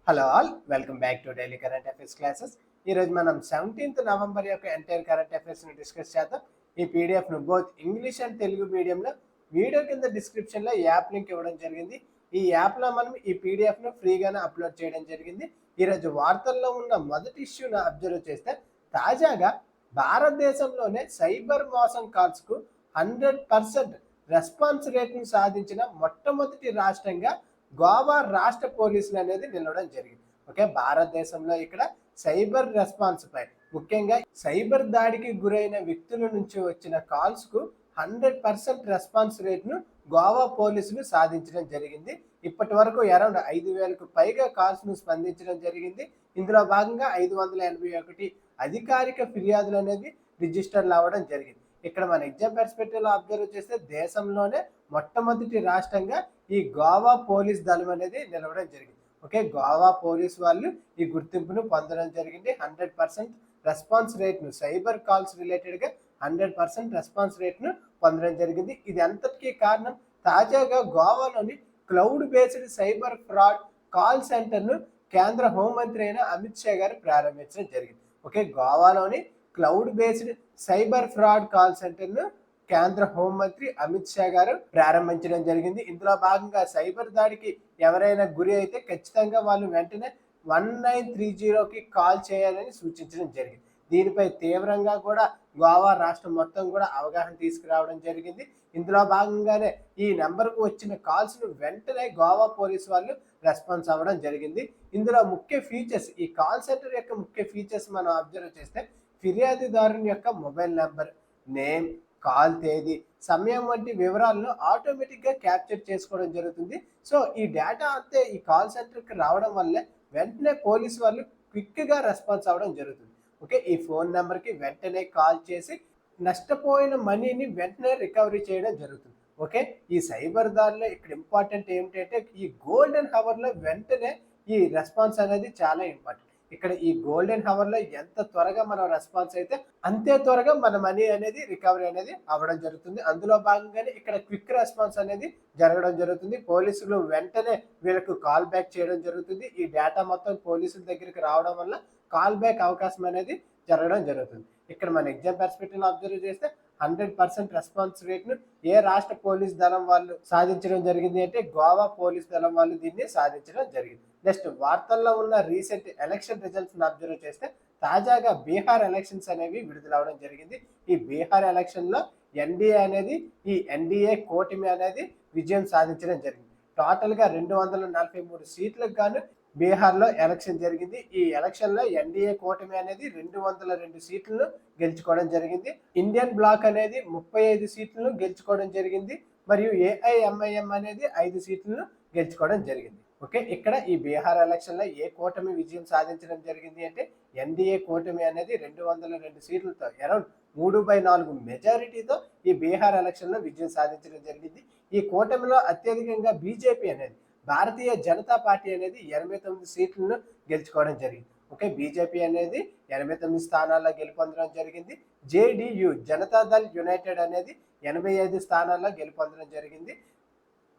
Hello all, welcome back to daily current affairs classes. ఈరోజు మనం 17th November యొక్క entire current అఫైర్స్ని discuss చేద్దాం. ఈ పీడిఎఫ్ను బోత్ ఇంగ్లీష్ అండ్ తెలుగు మీడియంలో వీడియో కింద డిస్క్రిప్షన్లో యాప్ లింక్ ఇవ్వడం జరిగింది. ఈ యాప్లో మనం ఈ పీడిఎఫ్ను ఫ్రీగానే అప్లోడ్ చేయడం జరిగింది. ఈరోజు వార్తల్లో ఉన్న మొదటి ఇష్యూను అబ్జర్వ్ చేస్తే, తాజాగా భారతదేశంలోనే సైబర్ మోసం కాల్స్కు 100% రెస్పాన్స్ రేట్ను సాధించిన మొట్టమొదటి రాష్ట్రంగా గోవా రాష్ట్ర పోలీసులు అనేది నిలవడం జరిగింది. ఓకే, భారతదేశంలో ఇక్కడ సైబర్ రెస్పాన్స్ పై, ముఖ్యంగా సైబర్ దాడికి గురైన వ్యక్తుల నుంచి వచ్చిన కాల్స్ కు 100% రెస్పాన్స్ రేట్ను గోవా పోలీసులు సాధించడం జరిగింది. ఇప్పటి వరకు అరౌండ్ 5,000కు పైగా కాల్స్ ను స్పందించడం జరిగింది. ఇందులో భాగంగా 581 అధికారిక ఫిర్యాదులు అనేది రిజిస్టర్లు అవ్వడం జరిగింది. ఇక్కడ మన ఎగ్జామ్ పర్స్పెక్టివ్ లో అబ్జర్వ్ చేస్తే దేశంలోనే మొట్టమొదటి రాష్ట్రంగా ఈ గోవా పోలీస్ దళం అనేది నిలవడం జరిగింది. ఓకే, గోవా పోలీస్ వాళ్ళు ఈ గుర్తింపును పొందడం జరిగింది. 100% రెస్పాన్స్ రేట్ను, సైబర్ కాల్స్ రిలేటెడ్గా 100% రెస్పాన్స్ రేట్ను పొందడం జరిగింది. ఇది అంతటికీ కారణం తాజాగా గోవాలోని cloud based cyber fraud call సెంటర్ను కేంద్ర హోంమంత్రి అయిన అమిత్ షా గారు ప్రారంభించడం జరిగింది. ఓకే, గోవాలోని cloud based cyber fraud call సెంటర్ను కేంద్ర హోంమంత్రి అమిత్ షా గారు ప్రారంభించడం జరిగింది. ఇందులో భాగంగా సైబర్ దాడికి ఎవరైనా గురి అయితే ఖచ్చితంగా వాళ్ళు వెంటనే 1930కి కాల్ చేయాలని సూచించడం జరిగింది. దీనిపై తీవ్రంగా కూడా గోవా రాష్ట్రం మొత్తం కూడా అవగాహన తీసుకురావడం జరిగింది. ఇందులో భాగంగానే ఈ నెంబర్కు వచ్చిన కాల్స్ను వెంటనే గోవా పోలీసు వాళ్ళు రెస్పాన్స్ అవ్వడం జరిగింది. ఇందులో ముఖ్య ఫీచర్స్, ఈ కాల్ సెంటర్ యొక్క ముఖ్య ఫీచర్స్ మనం అబ్జర్వ్ చేస్తే, ఫిర్యాదుదారుని యొక్క మొబైల్ నెంబర్, నేమ్, కాల్ తేదీ, సమయం వంటి వివరాలను ఆటోమేటిక్గా క్యాప్చర్ చేసుకోవడం జరుగుతుంది. సో ఈ డేటా అంతే ఈ కాల్ సెంటర్కి రావడం వల్లే వెంటనే పోలీసు వాళ్ళు క్విక్గా రెస్పాన్స్ అవ్వడం జరుగుతుంది. ఓకే, ఈ ఫోన్ నెంబర్కి వెంటనే కాల్ చేసి నష్టపోయిన మనీని వెంటనే రికవరీ చేయడం జరుగుతుంది. ఓకే, ఈ సైబర్ దాడిలో ఇక్కడ ఇంపార్టెంట్ ఏమిటంటే, ఈ గోల్డెన్ హవర్లో వెంటనే ఈ రెస్పాన్స్ అనేది చాలా ఇంపార్టెంట్. ఇక్కడ ఈ గోల్డెన్ హవర్ లో ఎంత త్వరగా మనం రెస్పాన్స్ అయితే అంతే త్వరగా మన మనీ అనేది రికవరీ అనేది అవ్వడం జరుగుతుంది. అందులో భాగంగానే ఇక్కడ క్విక్ రెస్పాన్స్ అనేది జరగడం జరుగుతుంది. పోలీసులు వెంటనే వీళ్ళకు కాల్ బ్యాక్ చేయడం జరుగుతుంది. ఈ డేటా మొత్తం పోలీసుల దగ్గరికి రావడం వల్ల కాల్ బ్యాక్ అవకాశం అనేది జరగడం జరుగుతుంది. ఇక్కడ మన ఎగ్జామ్ పర్స్పెక్టివ్ అబ్జర్వ్ చేస్తే 100% రెస్పాన్స్ రేట్ను ఏ రాష్ట్ర పోలీస్ దళం వాళ్ళు సాధించడం జరిగింది అంటే గోవా పోలీస్ దళం వాళ్ళు దీన్ని సాధించడం జరిగింది. నెక్స్ట్, వార్తల్లో ఉన్న రీసెంట్ ఎలక్షన్ రిజల్ట్స్ అబ్జర్వ్ చేస్తే, తాజాగా బీహార్ ఎలక్షన్స్ అనేవి విడుదలవడం జరిగింది. ఈ బీహార్ ఎలక్షన్ లో ఎన్డీఏ కూటమి అనేది విజయం సాధించడం జరిగింది. టోటల్ గా 243 సీట్లకు గాను బీహార్లో ఎలక్షన్ జరిగింది. ఈ ఎలక్షన్ లో ఎన్డీఏ కూటమి అనేది 202 సీట్లను గెలుచుకోవడం జరిగింది. ఇండియన్ బ్లాక్ అనేది 35 సీట్లను గెలుచుకోవడం జరిగింది. మరియు ఏఐఎంఐఎం అనేది 5 సీట్లను గెలుచుకోవడం జరిగింది. ఓకే, ఇక్కడ ఈ బీహార్ ఎలక్షన్ లో ఏ కూటమి విజయం సాధించడం జరిగింది అంటే ఎన్డీఏ కూటమి అనేది 202 సీట్లతో అరౌండ్ 3/4 మెజారిటీతో ఈ బీహార్ ఎలక్షన్ లో విజయం సాధించడం జరిగింది. ఈ కూటమిలో అత్యధికంగా బీజేపీ అనేది, భారతీయ జనతా పార్టీ అనేది 89 సీట్లను గెలుచుకోవడం జరిగింది. ఓకే, బీజేపీ అనేది 89 స్థానాల్లో గెలుపొందడం జరిగింది. జేడీయూ, జనతాదళ్ యునైటెడ్ అనేది 85 స్థానాల్లో గెలుపొందడం జరిగింది.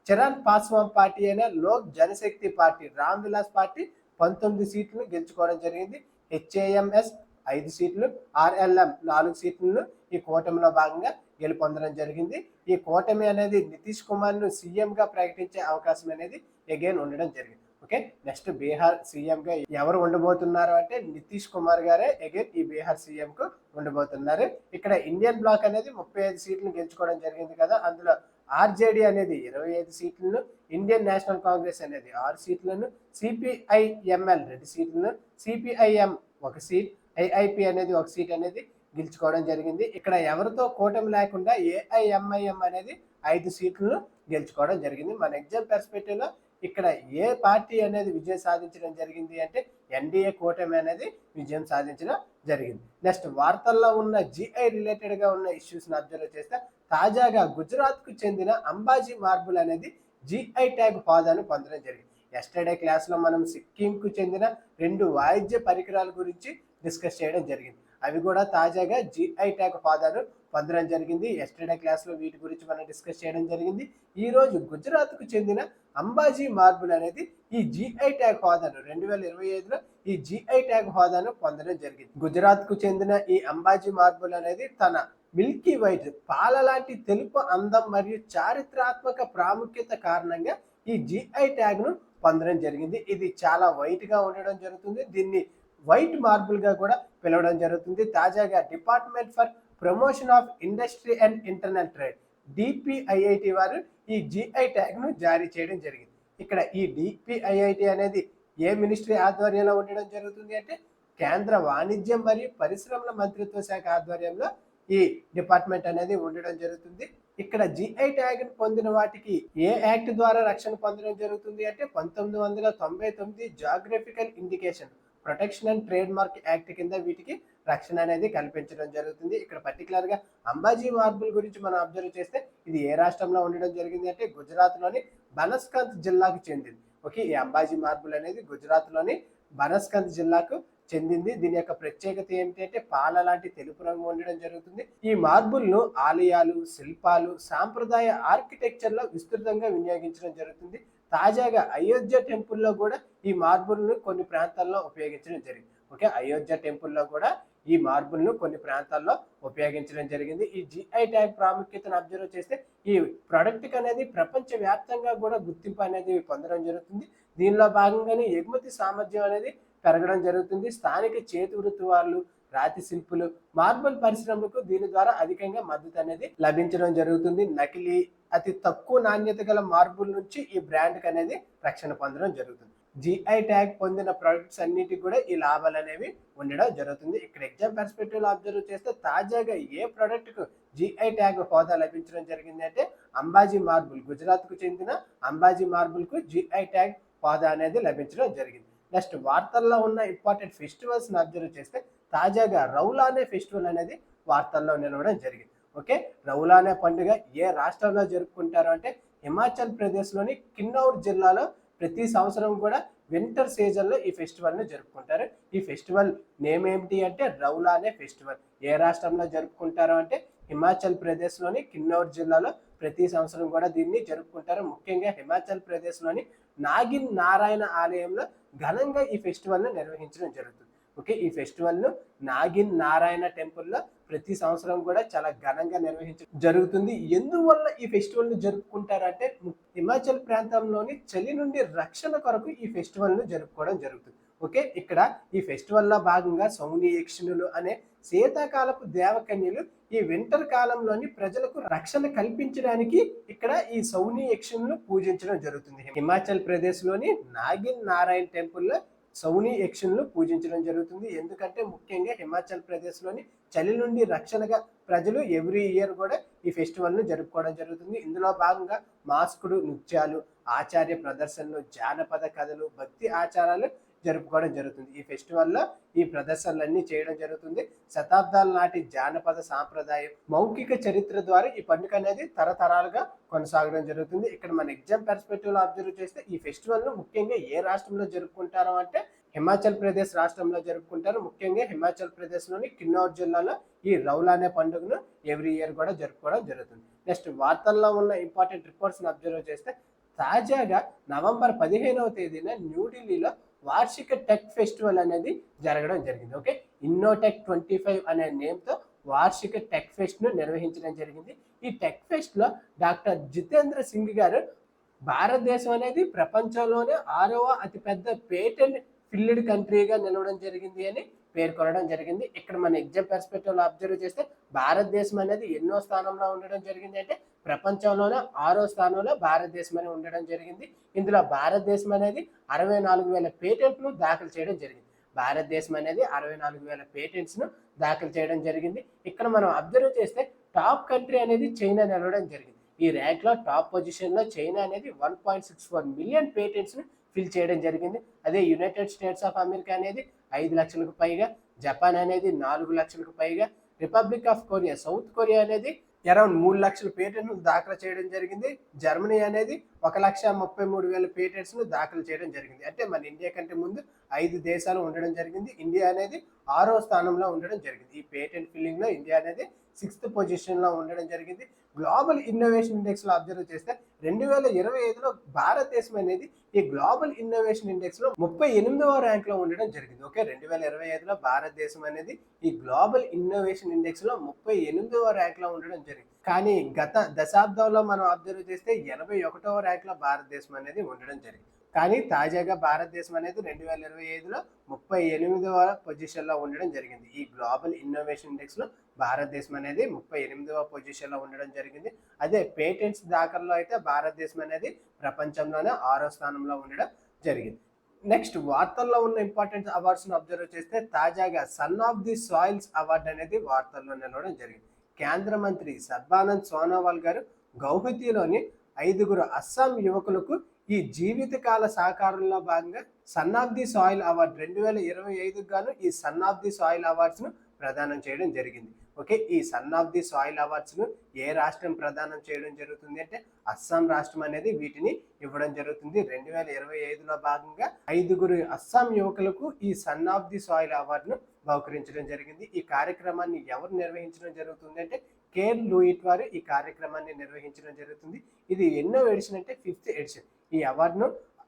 చిరాగ్ పాస్వాన్ పార్టీ అయిన లోక్ జనశక్తి పార్టీ, రామ్ విలాస్ పార్టీ 19 సీట్లను గెలుచుకోవడం జరిగింది. హెచ్ఏఎంఎస్ 5 సీట్లు, ఆర్ఎల్ఎం 4 సీట్లను ఈ కూటమిలో భాగంగా గెలుపొందడం జరిగింది. ఈ కూటమి అనేది నితీష్ కుమార్ ను సీఎం గా ప్రకటించే అవకాశం అనేది అగైన్ ఉండడం జరిగింది. ఓకే, నెక్స్ట్ బీహార్ సీఎం గా ఎవరు ఉండబోతున్నారు అంటే నితీష్ కుమార్ గారే అగైన్ ఈ బీహార్ సీఎం కు ఉండబోతున్నారు. ఇక్కడ ఇండియన్ బ్లాక్ అనేది 35 సీట్లను గెలుచుకోవడం జరిగింది కదా, అందులో ఆర్జేడీ అనేది 25 సీట్లను, ఇండియన్ నేషనల్ కాంగ్రెస్ అనేది 6 సీట్లను, సిపిఐఎంఎల్ 2 సీట్లను, సిపిఐఎం 1 సీట్, ఐఐపి అనేది 1 సీట్ అనేది గెలుచుకోవడం జరిగింది. ఇక్కడ ఎవరితో కూటమి లేకుండా ఏఐఎంఐఎం అనేది 5 సీట్లను గెలుచుకోవడం జరిగింది. మన ఎగ్జామ్ పర్స్పెక్టివ్ లో ఇక్కడ ఏ పార్టీ అనేది విజయం సాధించడం జరిగింది అంటే ఎన్డీఏ కూటమి అనేది విజయం సాధించడం జరిగింది. నెక్స్ట్, వార్తల్లో ఉన్న జిఐ రిలేటెడ్ గా ఉన్న ఇష్యూస్ ని అబ్జర్వ్ చేస్తే, తాజాగా గుజరాత్ కు చెందిన అంబాజీ మార్బుల్ అనేది జిఐ ట్యాగ్ హోదాను పొందడం జరిగింది. ఎస్టర్డే క్లాస్ లో మనం సిక్కిం కు చెందిన 2 వాయిద్య పరికరాల గురించి డిస్కస్ చేయడం జరిగింది. అవి కూడా తాజాగా జిఐ ట్యాగ్ హోదాను పొందడం జరిగింది. ఎస్టర్డే క్లాస్లో వీటి గురించి మనం డిస్కస్ చేయడం జరిగింది. ఈరోజు గుజరాత్కు చెందిన అంబాజీ మార్బుల్ అనేది ఈ జిఐ ట్యాగ్ హోదాను 2025లో ఈ జిఐ ట్యాగ్ హోదాను పొందడం జరిగింది. గుజరాత్కు చెందిన ఈ అంబాజీ మార్బుల్ అనేది తన మిల్కీ వైట్ పాల లాంటి తెలుపు అందం మరియు చారిత్రాత్మక ప్రాముఖ్యత కారణంగా ఈ జిఐ ట్యాగ్ను పొందడం జరిగింది. ఇది చాలా వైట్గా ఉండడం జరుగుతుంది. దీన్ని వైట్ మార్బుల్ గా కూడా పిలవడం జరుగుతుంది. తాజాగా department for promotion of industry and internal trade DPIIT వారు ఈ జిఐ ట్యాగ్ ను జారీ చేయడం జరిగింది. ఇక్కడ ఈ డిపిఐఐటి అనేది ఏ మినిస్ట్రీ ఆధ్వర్యంలో ఉండడం జరుగుతుంది అంటే కేంద్ర వాణిజ్యం మరియు పరిశ్రమల మంత్రిత్వ శాఖ ఆధ్వర్యంలో ఈ డిపార్ట్మెంట్ అనేది ఉండడం జరుగుతుంది. ఇక్కడ జిఐ ట్యాగ్ పొందిన వాటికి ఏ యాక్ట్ ద్వారా రక్షణ పొందడం జరుగుతుంది అంటే 1999 geographical indication protection and trade mark act కింద వీటికి రక్షణ అనేది కల్పించడం జరుగుతుంది. ఇక్కడ పర్టికులర్ గా అంబాజీ మార్బుల్ గురించి మనం అబ్జర్వ్ చేస్తే ఇది ఏ రాష్ట్రంలో ఉండడం జరిగింది అంటే గుజరాత్ లోని బనస్కంత్ జిల్లాకు చెందింది. ఓకే, ఈ అంబాజీ మార్బుల్ అనేది గుజరాత్ లోని బనస్కంత్ జిల్లాకు చెందింది. దీని యొక్క ప్రత్యేకత ఏంటి అంటే పాల లాంటి తెలుపు రంగు ఉండడం జరుగుతుంది. ఈ మార్బుల్ ను ఆలయాలు, శిల్పాలు, సాంప్రదాయ ఆర్కిటెక్చర్ లో విస్తృతంగా వినియోగించడం జరుగుతుంది. తాజాగా అయోధ్య టెంపుల్లో కూడా ఈ మార్బుల్ ను కొన్ని ప్రాంతాల్లో ఉపయోగించడం జరిగింది. ఓకే, అయోధ్య టెంపుల్లో కూడా ఈ మార్బుల్ ను కొన్ని ప్రాంతాల్లో ఉపయోగించడం జరిగింది. ఈ జిఐ ట్యాగ్ ప్రాముఖ్యతను అబ్జర్వ్ చేస్తే ఈ ప్రొడక్ట్ అనేది ప్రపంచ వ్యాప్తంగా కూడా గుర్తింపు అనేది పొందడం జరుగుతుంది. దీనిలో భాగంగానే ఎగుమతి సామర్థ్యం అనేది పెరగడం జరుగుతుంది. స్థానిక చేతి వృత్తి వాళ్ళు, రాతి శిల్పులు, మార్బుల్ పరిశ్రమలకు దీని ద్వారా అధికంగా మద్దతు అనేది లభించడం జరుగుతుంది. నకిలీ అతి తక్కువ నాణ్యత గల మార్బుల్ నుంచి ఈ బ్రాండ్ అనేది రక్షణ పొందడం జరుగుతుంది. జిఐ ట్యాగ్ పొందిన ప్రొడక్ట్స్ అన్నిటికి కూడా ఈ లాభాలు అనేవి ఉండడం జరుగుతుంది. ఇక్కడ ఎగ్జామ్ పర్స్పెక్టివ్ లో అబ్జర్వ్ చేస్తే తాజాగా ఏ ప్రొడక్ట్ కు జిఐ ట్యాగ్ హోదా లభించడం జరిగింది అంటే అంబాజీ మార్బుల్, గుజరాత్ కు చెందిన అంబాజీ మార్బుల్ కు జిఐ ట్యాగ్ హోదా అనేది లభించడం జరిగింది. నెక్స్ట్ వార్తల్లో ఉన్న ఇంపార్టెంట్ ఫెస్టివల్స్ అబ్జర్వ్ చేస్తే తాజాగా రౌలానే ఫెస్టివల్ అనేది వార్తల్లో నిలవడం జరిగింది. ఓకే, రౌలానే పండుగ ఏ రాష్ట్రంలో జరుపుకుంటారు అంటే హిమాచల్ ప్రదేశ్ లోని కిన్నౌర్ జిల్లాలో ప్రతి సంవత్సరం కూడా వింటర్ సీజన్ లో ఈ ఫెస్టివల్ ని జరుపుకుంటారు. ఈ ఫెస్టివల్ నేమ్ ఏమిటి అంటే రౌలానే ఫెస్టివల్. ఏ రాష్ట్రంలో జరుపుకుంటారు అంటే హిమాచల్ ప్రదేశ్ లోని కిన్నౌర్ జిల్లాలో ప్రతి సంవత్సరం కూడా దీన్ని జరుపుకుంటారు. ముఖ్యంగా హిమాచల్ ప్రదేశ్ లోని నాగిన్ నారాయణ ఆలయంలో ఘనంగా ఈ ఫెస్టివల్ ను నిర్వహించడం జరుగుతుంది. ఓకే, ఈ ఫెస్టివల్ ను నాగిన్ నారాయణ టెంపుల్లో ప్రతి సంవత్సరం కూడా చాలా ఘనంగా నిర్వహించడం జరుగుతుంది. ఎందువల్ల ఈ ఫెస్టివల్ ను జరుపుకుంటారంటే హిమాచల్ ప్రాంతంలోని చలి నుండి రక్షణ కొరకు ఈ ఫెస్టివల్ ను జరుపుకోవడం జరుగుతుంది. ఓకే, ఇక్కడ ఈ ఫెస్టివల్ లో భాగంగా సౌని యక్షిణులు అనే శీతాకాలపు దేవకన్యలు ఈ వింటర్ కాలంలోని ప్రజలకు రక్షణ కల్పించడానికి ఇక్కడ ఈ సౌని యక్షిణులు పూజించడం జరుగుతుంది. హిమాచల్ ప్రదేశ్ లోని నాగిన్ నారాయణ టెంపుల్లో సౌని యక్షులను పూజించడం జరుగుతుంది. ఎందుకంటే ముఖ్యంగా హిమాచల్ ప్రదేశ్ లోని చలి నుండి రక్షణగా ప్రజలు ఎవ్రీ ఇయర్ కూడా ఈ ఫెస్టివల్ ను జరుపుకోవడం జరుగుతుంది. ఇందులో భాగంగా మాస్కుడు నృత్యాలు, ఆచార్య ప్రదర్శనలు, జానపద కథలు, భక్తి ఆచారాలు జరుపుకోవడం జరుగుతుంది. ఈ ఫెస్టివల్లో ఈ ప్రదర్శనలన్నీ చేయడం జరుగుతుంది. శతాబ్దాల నాటి జానపద సాంప్రదాయం, మౌఖిక చరిత్ర ద్వారా ఈ పండుగ అనేది తరతరాలుగా కొనసాగడం జరుగుతుంది. ఇక్కడ మన ఎగ్జామ్ పర్స్పెక్టివ్ లో అబ్జర్వ్ చేస్తే ఈ ఫెస్టివల్ ను ముఖ్యంగా ఏ రాష్ట్రంలో జరుపుకుంటారు అంటే హిమాచల్ ప్రదేశ్ రాష్ట్రంలో జరుపుకుంటారు. ముఖ్యంగా హిమాచల్ ప్రదేశ్ లోని కిన్నౌర్ జిల్లాలో ఈ రౌలానే పండుగను ఎవ్రీ ఇయర్ కూడా జరుపుకోవడం జరుగుతుంది. నెక్స్ట్ వార్తల్లో ఉన్న ఇంపార్టెంట్ రిపోర్ట్స్ అబ్జర్వ్ చేస్తే తాజాగా నవంబర్ 15వ తేదీన న్యూఢిల్లీలో వార్షిక టెక్ ఫెస్టివల్ అనేది జరగడం జరిగింది. ఓకే, ఇన్నోటెక్ 25 అనే నేమ్తో వార్షిక టెక్ ఫెస్ట్ ను నిర్వహించడం జరిగింది. ఈ టెక్ ఫెస్ట్ లో డాక్టర్ జితేంద్ర సింగ్ గారు భారతదేశం అనేది ప్రపంచంలోనే 6వ అతిపెద్ద పేటెంట్ ఫిల్డ్ కంట్రీగా నిలవడం జరిగింది అని పేర్కొనడం జరిగింది. ఇక్కడ మన ఎగ్జామ్ పర్స్పెక్టివ్ లో అబ్జర్వ్ చేస్తే భారతదేశం అనేది ఎన్నో స్థానంలో ఉండడం జరిగింది అంటే ప్రపంచంలోనే 6వ స్థానంలో భారతదేశం అనేది ఉండడం జరిగింది. ఇందులో భారతదేశం అనేది 64,000 పేటెంట్ను దాఖలు చేయడం జరిగింది. భారతదేశం అనేది 64,000 పేటెంట్స్ ను దాఖలు చేయడం జరిగింది. ఇక్కడ మనం అబ్జర్వ్ చేస్తే టాప్ కంట్రీ అనేది చైనా నిలవడం జరిగింది. ఈ ర్యాంక్ లో టాప్ పొజిషన్ లో చైనా అనేది 1.64 మిలియన్ పేటెంట్స్ ను ఫిల్ చేయడం జరిగింది. అదే యునైటెడ్ స్టేట్స్ ఆఫ్ అమెరికా అనేది 5 లక్షలకు పైగా, జపాన్ అనేది 4 లక్షలకు పైగా, republic of Korea, south Korea అనేది అరౌండ్ 3 లక్షల పేటెంట్ను దాఖలు చేయడం జరిగింది. జర్మనీ అనేది 1,33,000 పేటెంట్స్ ను దాఖలు చేయడం జరిగింది. అంటే మన ఇండియా కంటే ముందు 5 దేశాలు ఉండడం జరిగింది. ఇండియా అనేది 6వ స్థానంలో ఉండడం జరిగింది. ఈ పేటెంట్ ఫిల్లింగ్లో ఇండియా అనేది 6th పొజిషన్లో ఉండడం జరిగింది. గ్లోబల్ ఇన్నోవేషన్ ఇండెక్స్లో అబ్జర్వ్ చేస్తే 2025లో భారతదేశం అనేది ఈ గ్లోబల్ ఇన్నోవేషన్ ఇండెక్స్లో 38వ ర్యాంక్లో ఉండడం జరిగింది. ఓకే, 2025లో భారతదేశం అనేది ఈ గ్లోబల్ ఇన్నోవేషన్ ఇండెక్స్లో 38వ ర్యాంక్లో ఉండడం జరిగింది. కానీ గత దశాబ్దంలో మనం అబ్జర్వ్ చేస్తే 81వ ర్యాంక్లో భారతదేశం అనేది ఉండడం జరిగింది. కానీ తాజాగా భారతదేశం అనేది 2025లో 38వ పొజిషన్లో ఉండడం జరిగింది. ఈ గ్లోబల్ ఇన్నోవేషన్ ఇండెక్స్లో భారతదేశం అనేది 38వ పొజిషన్లో ఉండడం జరిగింది. అదే పేటెంట్స్ దాఖల్లో అయితే భారతదేశం అనేది ప్రపంచంలోనే 6వ స్థానంలో ఉండడం జరిగింది. నెక్స్ట్ వార్తల్లో ఉన్న ఇంపార్టెంట్ అవార్డ్స్ను అబ్జర్వ్ చేస్తే తాజాగా sun of the soils award అనేది వార్తల్లో నిలవడం జరిగింది. కేంద్ర మంత్రి సర్బానంద్ సోనోవాల్ గారు గౌహతిలోని 5 అస్సాం యువకులకు ఈ జీవితకాల సహకారంలో భాగంగా sun of the soil award 2025 గాను ఈ సన్ ఆఫ్ ది సాయిల్ అవార్డ్స్ను ప్రదానం చేయడం జరిగింది. ఓకే, ఈ సన్ ఆఫ్ ది సాయిల్ అవార్డ్స్ను ఏ రాష్ట్రం ప్రదానం చేయడం జరుగుతుంది అంటే అస్సాం రాష్ట్రం అనేది వీటిని ఇవ్వడం జరుగుతుంది. 2025లో భాగంగా 5 అస్సాం యువకులకు ఈ సన్ ఆఫ్ ది సాయిల్ అవార్డును బహుకరించడం జరిగింది. ఈ కార్యక్రమాన్ని ఎవరు నిర్వహించడం జరుగుతుంది అంటే కేర్ లూయిట్ వారు ఈ కార్యక్రమాన్ని నిర్వహించడం జరుగుతుంది. ఇది ఎన్నో ఎడిషన్ అంటే 5th ఎడిషన్. ఈ అవార్డును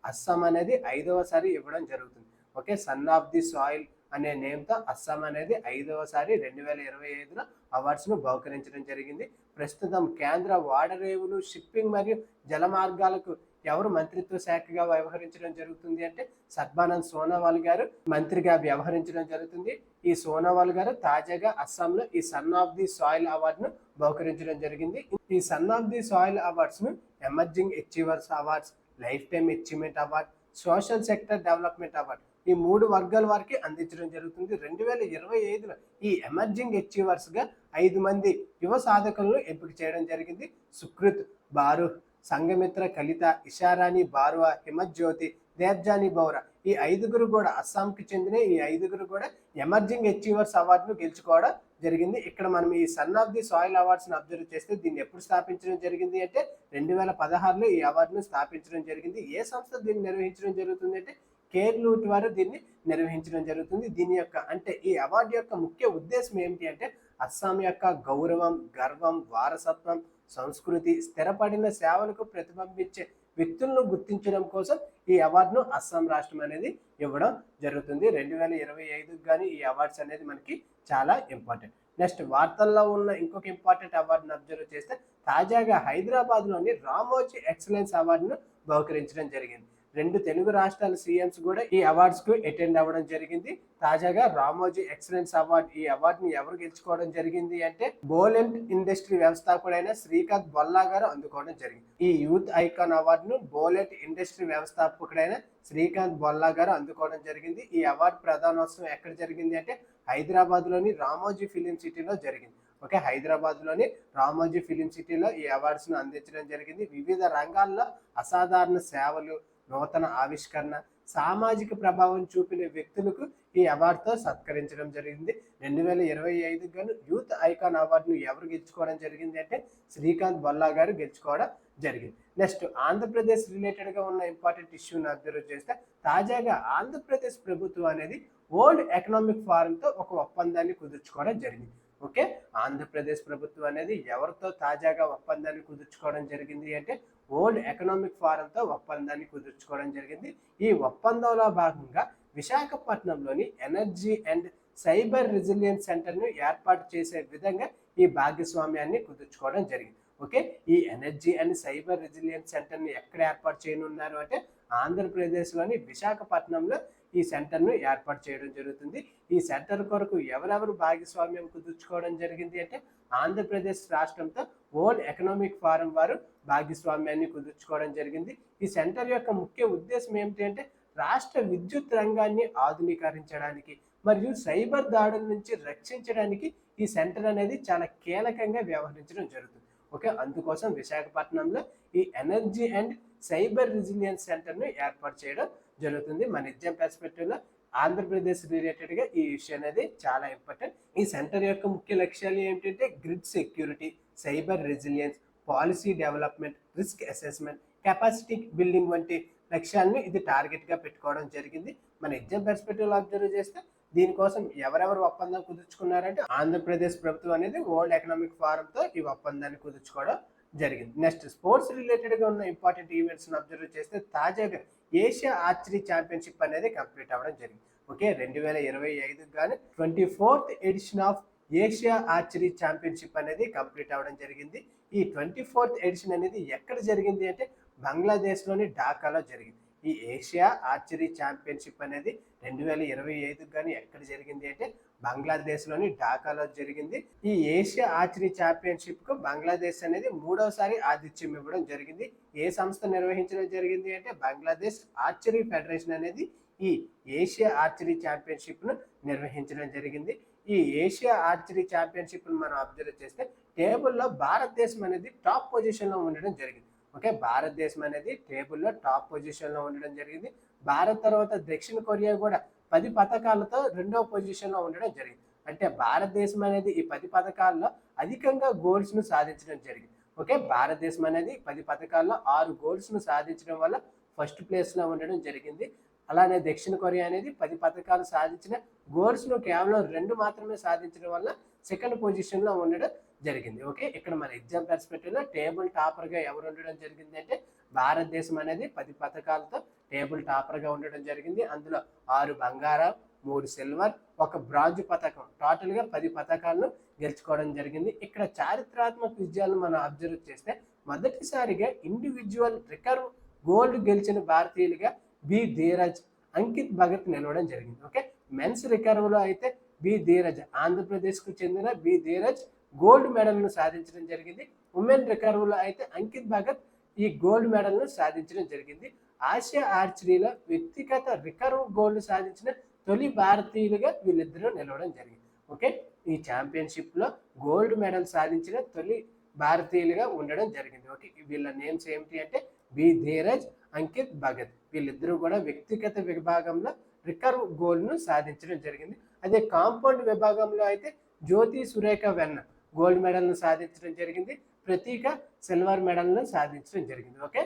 అస్సాం అనేది 5వసారి ఇవ్వడం జరుగుతుంది. Okay, sun of the soil అనే నేమ్తో అస్సాం అనేది 5వసారి 2025లో అవార్డ్స్ను బహుకరించడం జరిగింది. ప్రస్తుతం కేంద్ర ఓడరేవులు, షిప్పింగ్ మరియు జల మార్గాలకు ఎవరు మంత్రిత్వ శాఖగా వ్యవహరించడం జరుగుతుంది అంటే సర్బానంద్ సోనోవాల్ గారు మంత్రిగా వ్యవహరించడం జరుగుతుంది. ఈ సోనోవాల్ గారు తాజాగా అస్సాంలో ఈ సన్ ఆఫ్ ది సాయిల్ అవార్డును బహుకరించడం జరిగింది. ఈ సన్ ఆఫ్ ది సాయిల్ అవార్డ్స్ను emerging achievers awards, lifetime achievement award, social sector development award ఈ 3 వర్గాల వారికి అందించడం జరుగుతుంది. 2025లో ఈ ఎమర్జింగ్ అచీవర్స్గా 5 మంది యువ సాధకులను ఎంపిక చేయడం జరిగింది. సుకృత్ బారూహ్, సంఘమిత్ర కలిత, ఇషారాణి బారువా, హిమజ్యోతి, దేవ్జాని బౌరా ఈ 5 కూడా అస్సాంకి చెందిన ఈ 5 కూడా ఎమర్జింగ్ అచీవర్స్ అవార్డును గెలుచుకోవడం జరిగింది. ఇక్కడ మనం ఈ సన్ ఆఫ్ ది సాయిల్ అవార్డ్స్ని అబ్జర్వ్ చేస్తే దీన్ని ఎప్పుడు స్థాపించడం జరిగింది అంటే 2016లో ఈ అవార్డును స్థాపించడం జరిగింది. ఏ సంస్థ దీన్ని నిర్వహించడం జరుగుతుంది అంటే కేర్ లూయిట్ వారు దీన్ని నిర్వహించడం జరుగుతుంది. దీని యొక్క అంటే ఈ అవార్డు యొక్క ముఖ్య ఉద్దేశం ఏమిటి అంటే అస్సాం యొక్క గౌరవం, గర్వం, వారసత్వం, సంస్కృతి, స్థిరపడిన సేవలకు ప్రతిబింబించే వ్యక్తులను గుర్తించడం కోసం ఈ అవార్డును అస్సాం రాష్ట్రం అనేది ఇవ్వడం జరుగుతుంది. 2025 కానీ ఈ అవార్డ్స్ అనేది మనకి చాలా ఇంపార్టెంట్. నెక్స్ట్ వార్తల్లో ఉన్న ఇంకొక ఇంపార్టెంట్ అవార్డును అబ్జర్వ్ చేస్తే తాజాగా హైదరాబాద్లోని రామోజీ ఎక్సలెన్స్ అవార్డును బహుకరించడం జరిగింది. 2 తెలుగు రాష్ట్రాల సీఎంస్ కూడా ఈ అవార్డ్స్కు అటెండ్ అవ్వడం జరిగింది. తాజాగా రామోజీ ఎక్సలెన్స్ అవార్డు ఈ అవార్డుని ఎవరు గెలుచుకోవడం జరిగింది అంటే బోలెంట్ ఇండస్ట్రీ వ్యవస్థాపకుడైన శ్రీకాంత్ బొల్లా గారు అందుకోవడం జరిగింది. ఈ యూత్ ఐకాన్ అవార్డును బోలెంట్ ఇండస్ట్రీ వ్యవస్థాపకుడైన శ్రీకాంత్ బొల్లా గారు అందుకోవడం జరిగింది. ఈ అవార్డు ప్రధానోత్సవం ఎక్కడ జరిగింది అంటే హైదరాబాద్లోని రామోజీ ఫిలిం సిటీలో జరిగింది. ఓకే, హైదరాబాద్లోని రామోజీ ఫిలిం సిటీలో ఈ అవార్డ్స్ను అందించడం జరిగింది. వివిధ రంగాల్లో అసాధారణ సేవలు, నూతన ఆవిష్కరణ, సామాజిక ప్రభావం చూపిన వ్యక్తులకు ఈ అవార్డుతో సత్కరించడం జరిగింది. 2025 గాను యూత్ ఐకాన్ అవార్డును ఎవరు గెలుచుకోవడం జరిగింది అంటే శ్రీకాంత్ బొల్లా గారు గెలుచుకోవడం జరిగింది. నెక్స్ట్ ఆంధ్రప్రదేశ్ రిలేటెడ్గా ఉన్న ఇంపార్టెంట్ ఇష్యూని అబ్జర్వ్ చేస్తే తాజాగా ఆంధ్రప్రదేశ్ ప్రభుత్వం అనేది వరల్డ్ ఎకనామిక్ ఫోరంతో ఒక ఒప్పందాన్ని కుదుర్చుకోవడం జరిగింది. ఓకే, ఆంధ్రప్రదేశ్ ప్రభుత్వం అనేది ఎవరితో తాజాగా ఒప్పందాన్ని కుదుర్చుకోవడం జరిగింది అంటే వరల్డ్ ఎకనామిక్ ఫోరంతో ఒప్పందాన్ని కుదుర్చుకోవడం జరిగింది. ఈ ఒప్పందంలో భాగంగా విశాఖపట్నంలోని ఎనర్జీ అండ్ సైబర్ రెసిలియన్స్ సెంటర్ను ఏర్పాటు చేసే విధంగా ఈ భాగస్వామ్యాన్ని కుదుర్చుకోవడం జరిగింది. ఓకే, ఈ ఎనర్జీ అండ్ సైబర్ రెసిలియన్స్ సెంటర్ని ఎక్కడ ఏర్పాటు చేయనున్నారు అంటే ఆంధ్రప్రదేశ్లోని విశాఖపట్నంలో ఈ సెంటర్ను ఏర్పాటు చేయడం జరుగుతుంది. ఈ సెంటర్ కొరకు ఎవరెవరు భాగస్వామ్యం కుదుర్చుకోవడం జరిగింది అంటే ఆంధ్రప్రదేశ్ రాష్ట్రంతో వరల్డ్ ఎకనామిక్ ఫోరం వారు భాగస్వామ్యాన్ని కుదుర్చుకోవడం జరిగింది. ఈ సెంటర్ యొక్క ముఖ్య ఉద్దేశం ఏమిటి అంటే రాష్ట్ర విద్యుత్ రంగాన్ని ఆధునీకరించడానికి మరియు సైబర్ దాడుల నుంచి రక్షించడానికి ఈ సెంటర్ అనేది చాలా కీలకంగా వ్యవహరించడం జరుగుతుంది. ఓకే, అందుకోసం విశాఖపట్నంలో ఈ ఎనర్జీ అండ్ సైబర్ రెసిలియన్స్ సెంటర్ను ఏర్పాటు చేయడం జరుగుతుంది. మన ఎగ్జామ్ పర్స్పెక్టివ్లో ఆంధ్రప్రదేశ్ రిలేటెడ్గా ఈ ఇష్యూ అనేది చాలా ఇంపార్టెంట్. ఈ సెంటర్ యొక్క ముఖ్య లక్ష్యాలు ఏంటంటే grid security, cyber resilience, policy development, risk assessment, capacity building వంటి లక్ష్యాలను ఇది టార్గెట్గా పెట్టుకోవడం జరిగింది. మన ఎగ్జామ్ పర్స్పెక్టివ్లో అబ్జర్వ్ చేస్తే దీనికోసం ఎవరెవరు ఒప్పందం కుదుర్చుకున్నారంటే ఆంధ్రప్రదేశ్ ప్రభుత్వం అనేది వరల్డ్ ఎకనామిక్ ఫోరంతో ఈ ఒప్పందాన్ని కుదుర్చుకోవడం జరిగింది. నెక్స్ట్ స్పోర్ట్స్ రిలేటెడ్ గా ఉన్న ఇంపార్టెంట్ ఈవెంట్స్ అబ్జర్వ్ చేస్తే తాజాగా ఏషియా ఆర్చరీ ఛాంపియన్షిప్ అనేది కంప్లీట్ అవ్వడం జరిగింది. ఓకే, 2025 గాను 24th edition of Asia archery championship అనేది కంప్లీట్ అవ్వడం జరిగింది. ఈ 24th ఎడిషన్ అనేది ఎక్కడ జరిగింది అంటే బంగ్లాదేశ్లోని ఢాకాలో జరిగింది. ఈ ఏషియా ఆర్చరీ ఛాంపియన్షిప్ అనేది 2025 గాను ఎక్కడ జరిగింది అంటే బంగ్లాదేశ్లోని ఢాకాలో జరిగింది. ఈ ఏషియా ఆర్చరీ ఛాంపియన్షిప్ కు బంగ్లాదేశ్ అనేది 3వసారి ఆతిథ్యం ఇవ్వడం జరిగింది. ఏ సంస్థ నిర్వహించడం జరిగింది అంటే బంగ్లాదేశ్ ఆర్చరీ ఫెడరేషన్ అనేది ఈ ఏషియా ఆర్చరీ ఛాంపియన్షిప్ ను నిర్వహించడం జరిగింది. ఈ ఏషియా ఆర్చరీ ఛాంపియన్షిప్ ను మనం అబ్జర్వ్ చేస్తే టేబుల్లో భారతదేశం అనేది టాప్ పొజిషన్ లో ఉండడం జరిగింది. ఓకే, భారతదేశం అనేది టేబుల్లో టాప్ పొజిషన్ లో ఉండడం జరిగింది. భారత్ తర్వాత దక్షిణ కొరియా కూడా 10 పథకాలతో 2వ పొజిషన్ లో ఉండడం జరిగింది. అంటే భారతదేశం అనేది ఈ 10 పథకాల్లో అధికంగా గోల్స్ ను సాధించడం జరిగింది. ఓకే, భారతదేశం అనేది 10 పథకాల్లో 6 గోల్స్ ను సాధించడం వల్ల ఫస్ట్ ప్లేస్ లో ఉండడం జరిగింది. అలానే దక్షిణ కొరియా అనేది 10 పథకాలు సాధించిన గోల్స్ ను కేవలం 2 మాత్రమే సాధించడం వల్ల సెకండ్ పొజిషన్ లో ఉండడం జరిగింది. ఓకే, ఇక్కడ మన ఎగ్జామ్ పర్స్పెక్టివ్ లో టేబుల్ టాపర్ గా ఎవరు ఉండడం జరిగింది అంటే భారతదేశం అనేది 10 పథకాలతో టేబుల్ టాపర్ గా ఉండడం జరిగింది. అందులో 6 బంగారం, 3 సిల్వర్, 1 బ్రాంజ్ పథకం, టోటల్ గా 10 పథకాలను గెలుచుకోవడం జరిగింది. ఇక్కడ చారిత్రాత్మక విజయాలను మనం అబ్జర్వ్ చేస్తే మొదటిసారిగా ఇండివిజువల్ రికర్వ్ గోల్డ్ గెలిచిన భారతీయులుగా బి ధీరజ్, అంకిత్ భగత్ నిలవడం జరిగింది. ఓకే, మెన్స్ రికర్వ్ లో అయితే బి ధీరజ్, ఆంధ్రప్రదేశ్ కు చెందిన బి ధీరజ్ గోల్డ్ మెడల్ ను సాధించడం జరిగింది. ఉమెన్ రికర్వ్ లో అయితే అంకిత్ భగత్ ఈ గోల్డ్ మెడల్ ను సాధించడం జరిగింది. ఆసియా ఆర్చరీలో వ్యక్తిగత రికర్వ్ గోల్డ్ సాధించిన తొలి భారతీయులుగా వీళ్ళిద్దరూ నిలవడం జరిగింది. ఓకే, ఈ ఛాంపియన్షిప్ లో గోల్డ్ మెడల్ సాధించిన తొలి భారతీయులుగా ఉండడం జరిగింది. ఓకే, వీళ్ళ నేమ్స్ ఏమిటి అంటే బి ధీరజ్, అంకిత్ భగత్. వీళ్ళిద్దరూ కూడా వ్యక్తిగత విభాగంలో రికర్వ్ గోల్డ్ ను సాధించడం జరిగింది. అదే కాంపౌండ్ విభాగంలో అయితే జ్యోతి సురేఖ వెన్న గోల్డ్ మెడల్ ను సాధించడం జరిగింది. ప్రతీక సిల్వర్ మెడల్ ను సాధించడం జరిగింది. ఓకే,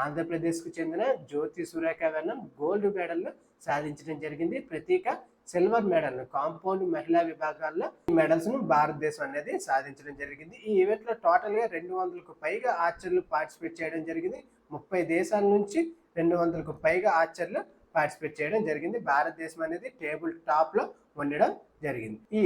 ఆంధ్రప్రదేశ్ కు చెందిన జ్యోతి సురేఖ వెన్న గోల్డ్ మెడల్ ను సాధించడం జరిగింది. ప్రతీక సిల్వర్ మెడల్ ను కాంపౌండ్ మహిళా విభాగాల్లో ఈ మెడల్స్ ను భారతదేశం అనేది సాధించడం జరిగింది. ఈ ఈవెంట్ లో టోటల్ గా 200కు పైగా ఆర్చర్లు పార్టిసిపేట్ చేయడం జరిగింది. 30 దేశాల నుంచి 200కు పైగా ఆర్చర్లు పార్టిసిపేట్ చేయడం జరిగింది. భారతదేశం అనేది టేబుల్ టాప్ లో ఉండడం జరిగింది. ఈ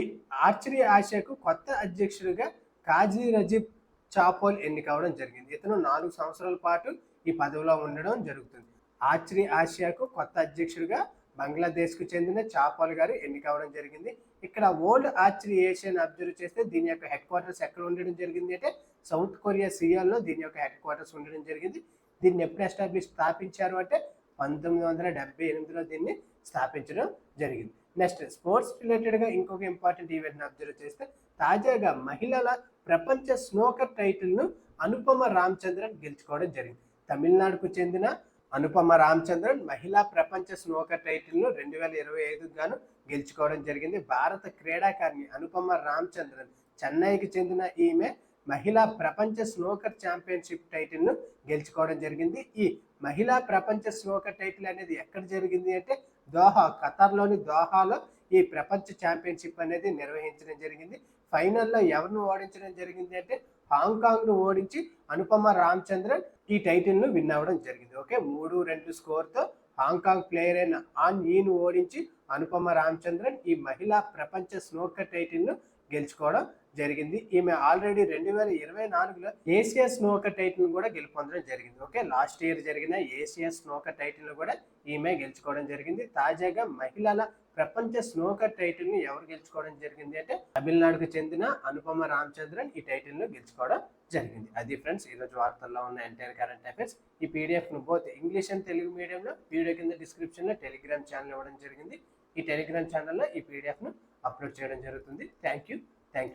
ఆర్చరీ ఆసియాకు కొత్త అధ్యక్షుడిగా కాజీ రజీబ్ చాపోల్ ఎన్నికవడం జరిగింది. ఇతను 4 సంవత్సరాల పాటు ఈ పదవిలో ఉండడం జరుగుతుంది. ఆర్చరీ ఆసియాకు కొత్త అధ్యక్షుడిగా బంగ్లాదేశ్ కు చెందిన చాపోల్ గారు ఎన్నికవడం జరిగింది. ఇక్కడ వరల్డ్ ఆర్చరీ ఏషియన్ అబ్జర్వ్ చేస్తే దీని యొక్క హెడ్ క్వార్టర్స్ ఎక్కడ ఉండడం జరిగింది అంటే సౌత్ కొరియా సియోల్లో దీని యొక్క హెడ్ క్వార్టర్స్ ఉండడం జరిగింది. దీన్ని ఎప్పుడు స్థాపించారు అంటే 1978లో దీన్ని స్థాపించడం జరిగింది. నెక్స్ట్ స్పోర్ట్స్ రిలేటెడ్ గా ఇంకొక ఇంపార్టెంట్ ఈవెంట్ అబ్జర్వ్ చేస్తే తాజాగా మహిళల ప్రపంచ స్నోకర్ టైటిల్ ను అనుపమ రామచంద్రన్ గెలుచుకోవడం జరిగింది. తమిళనాడుకు చెందిన అనుపమ రామచంద్రన్ మహిళా ప్రపంచ స్నోకర్ టైటిల్ ను 2025 గాను గెలుచుకోవడం జరిగింది. భారత క్రీడాకారిణి అనుపమ రామచంద్రన్, చెన్నైకి చెందిన ఈమె మహిళా ప్రపంచ స్నోకర్ ఛాంపియన్షిప్ టైటిల్ ను గెలుచుకోవడం జరిగింది. ఈ మహిళా ప్రపంచ స్నోకర్ టైటిల్ అనేది ఎక్కడ జరిగింది అంటే దోహా, ఖతార్లోని దోహాలో ఈ ప్రపంచ ఛాంపియన్షిప్ అనేది నిర్వహించడం జరిగింది. ఫైనల్లో ఎవరిని ఓడించడం జరిగింది అంటే హాంకాంగ్ ను ఓడించి అనుపమ రామచంద్రన్ ఈ టైటిల్ ను విన్ అవ్వడం జరిగింది. ఓకే, 3-2 స్కోర్ తో హాంకాంగ్ ప్లేయర్ అయిన ఆన్ ఈను ఓడించి అనుపమ రామచంద్రన్ ఈ మహిళా ప్రపంచ స్నోకర్ టైటిల్ ను గెలుచుకోవడం జరిగింది. ఈమె ఆల్రెడీ 2024లో ఏషియా స్నోకర్ టైటిల్ కూడా గెలుపొందడం జరిగింది. ఓకే, లాస్ట్ ఇయర్ జరిగిన ఏషియా స్నోకర్ టైటిల్ కూడా ఈమె గెలుచుకోవడం జరిగింది. తాజాగా మహిళల ప్రపంచ స్నోకర్ టైటిల్ ను ఎవరు గెలుచుకోవడం జరిగింది అంటే తమిళనాడుకు చెందిన అనుపమ రామచంద్రన్ ఈ టైటిల్ ను గెలుచుకోవడం జరిగింది. అది ఫ్రెండ్స్ ఈరోజు వార్తల్లో ఉన్న ఎంటైర్ కరెంట్ అఫైర్స్. ఈ పీడిఎఫ్ ను బోత్ ఇంగ్లీష్ అండ్ తెలుగు మీడియంలో వీడియో కింద డిస్క్రిప్షన్ లో టెలిగ్రామ్ ఛానల్ ఇవ్వడం జరిగింది. ఈ టెలిగ్రామ్ ఛానల్లో ఈ పీడిఎఫ్ ను అప్లోడ్ చేయడం జరుగుతుంది. Thank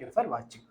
you for watching.